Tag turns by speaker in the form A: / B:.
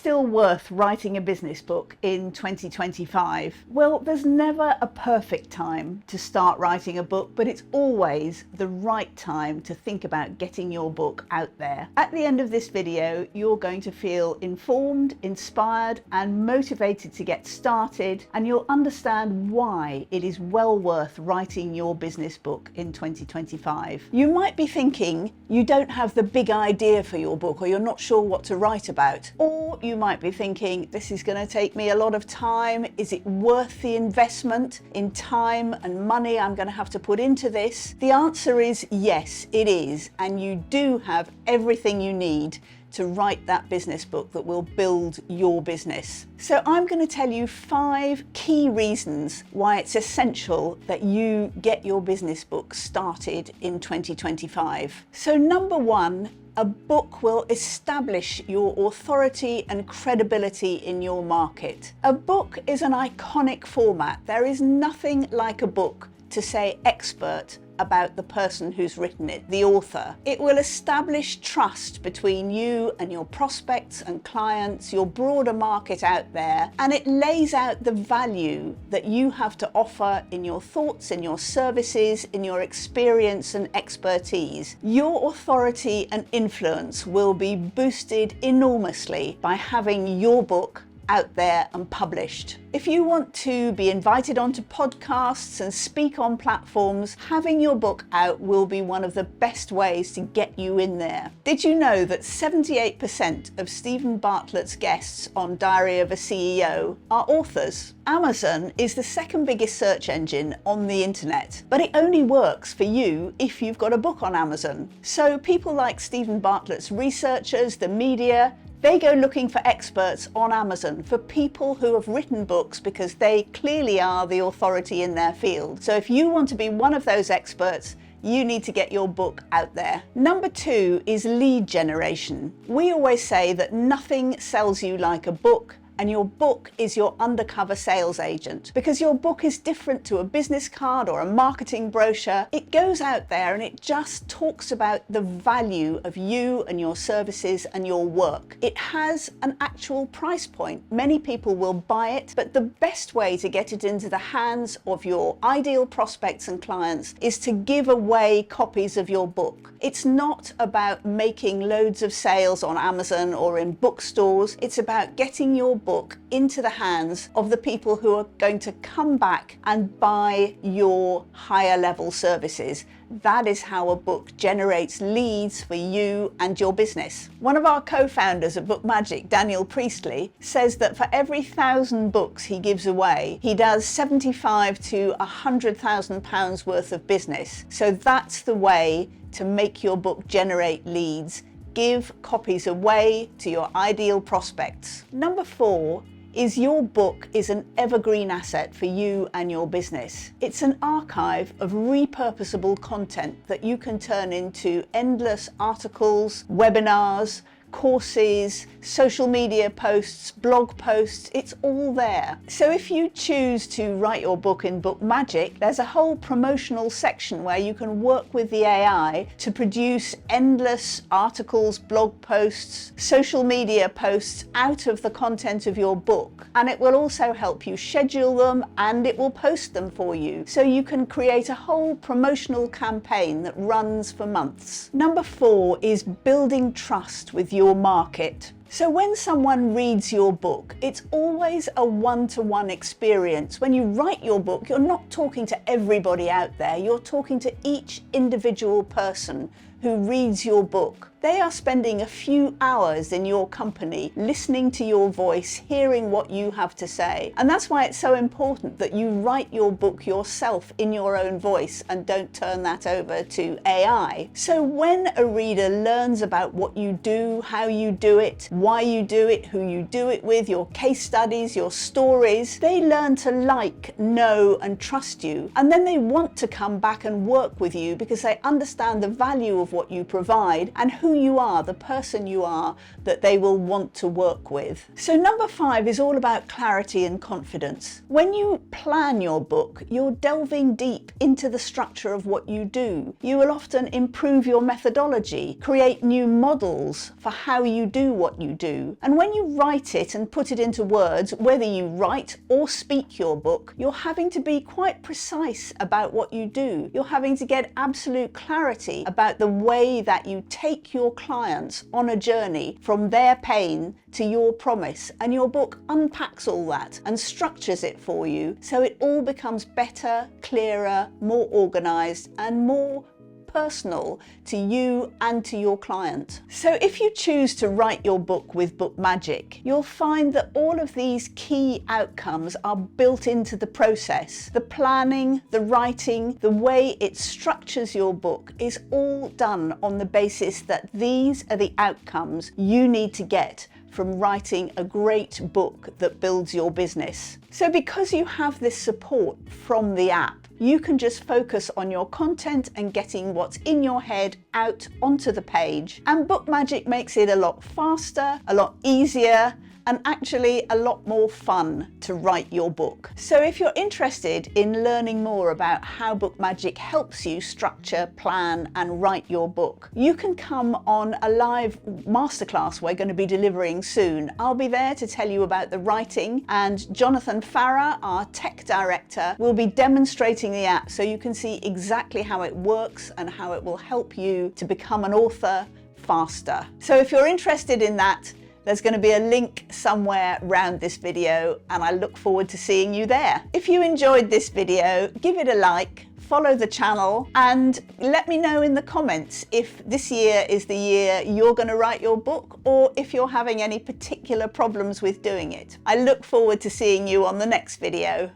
A: still worth writing a business book in 2025? Well, there's never a perfect time to start writing a book, but it's always the right time to think about getting your book out there. At the end of this video, you're going to feel informed, inspired, and motivated to get started, and you'll understand why it is well worth writing your business book in 2025. You might be thinking you don't have the big idea for your book, or you're not sure what to write about. Or you might be thinking, this is going to take me a lot of time. Is it worth the investment in time and money I'm going to have to put into this? The answer is yes, it is. And you do have everything you need to write that business book that will build your business. So I'm going to tell you 5 key reasons why it's essential that you get your business book started in 2025. So number 1, a book will establish your authority and credibility in your market. A book is an iconic format. There is nothing like a book to say expert about the person who's written it, the author. It will establish trust between you and your prospects and clients, your broader market out there, and it lays out the value that you have to offer in your thoughts, in your services, in your experience and expertise. Your authority and influence will be boosted enormously by having your book out there and published. If you want to be invited onto podcasts and speak on platforms, having your book out will be one of the best ways to get you in there. Did you know that 78% of Stephen Bartlett's guests on Diary of a CEO are authors? Amazon is the second biggest search engine on the internet, but it only works for you if you've got a book on Amazon. So people like Stephen Bartlett's researchers, the media, they go looking for experts on Amazon, for people who have written books, because they clearly are the authority in their field. So if you want to be one of those experts, you need to get your book out there. Number 2 is lead generation. We always say that nothing sells you like a book, and your book is your undercover sales agent, because your book is different to a business card or a marketing brochure. It goes out there and it just talks about the value of you and your services and your work. It has an actual price point. Many people will buy it, but the best way to get it into the hands of your ideal prospects and clients is to give away copies of your book. It's not about making loads of sales on Amazon or in bookstores. It's about getting your book into the hands of the people who are going to come back and buy your higher level services. That is how a book generates leads for you and your business. One of our co-founders at Bookmagic, Daniel Priestley, says that for every 1,000 books he gives away, he does 75 to 100,000 pounds worth of business. So that's the way to make your book generate leads. Give copies away to your ideal prospects. Number 4 is your book is an evergreen asset for you and your business. It's an archive of repurposable content that you can turn into endless articles, webinars, courses, social media posts, blog posts. It's all there. So if you choose to write your book in Bookmagic, there's a whole promotional section where you can work with the AI to produce endless articles, blog posts, social media posts out of the content of your book. And it will also help you schedule them, and it will post them for you. So you can create a whole promotional campaign that runs for months. Number 4 is building trust with your market. So when someone reads your book, it's always a one-to-one experience. When you write your book, you're not talking to everybody out there. You're talking to each individual person who reads your book. They are spending a few hours in your company, listening to your voice, hearing what you have to say. And that's why it's so important that you write your book yourself in your own voice and don't turn that over to AI. So when a reader learns about what you do, how you do it, why you do it, who you do it with, your case studies, your stories, they learn to like, know, and trust you. And then they want to come back and work with you because they understand the value of what you provide and who you are, the person you are, that they will want to work with. So number 5 is all about clarity and confidence. When you plan your book, you're delving deep into the structure of what you do. You will often improve your methodology, create new models for how you do what you do. And when you write it and put it into words, whether you write or speak your book, you're having to be quite precise about what you do. You're having to get absolute clarity about the way that you take your clients on a journey from their pain to your promise. And your book unpacks all that and structures it for you so it all becomes better, clearer, more organized and more personal to you and to your client. So if you choose to write your book with Bookmagic, you'll find that all of these key outcomes are built into the process. The planning, the writing, the way it structures your book is all done on the basis that these are the outcomes you need to get from writing a great book that builds your business. So because you have this support from the app, you can just focus on your content and getting what's in your head out onto the page. And Bookmagic makes it a lot faster, a lot easier, and actually a lot more fun to write your book. So if you're interested in learning more about how Bookmagic helps you structure, plan, and write your book, you can come on a live masterclass we're going to be delivering soon. I'll be there to tell you about the writing, and Jonathan Farah, our tech director, will be demonstrating the app so you can see exactly how it works and how it will help you to become an author faster. So if you're interested in that, there's going to be a link somewhere around this video, and I look forward to seeing you there. If you enjoyed this video, give it a like, follow the channel, and let me know in the comments if this year is the year you're going to write your book, or if you're having any particular problems with doing it. I look forward to seeing you on the next video.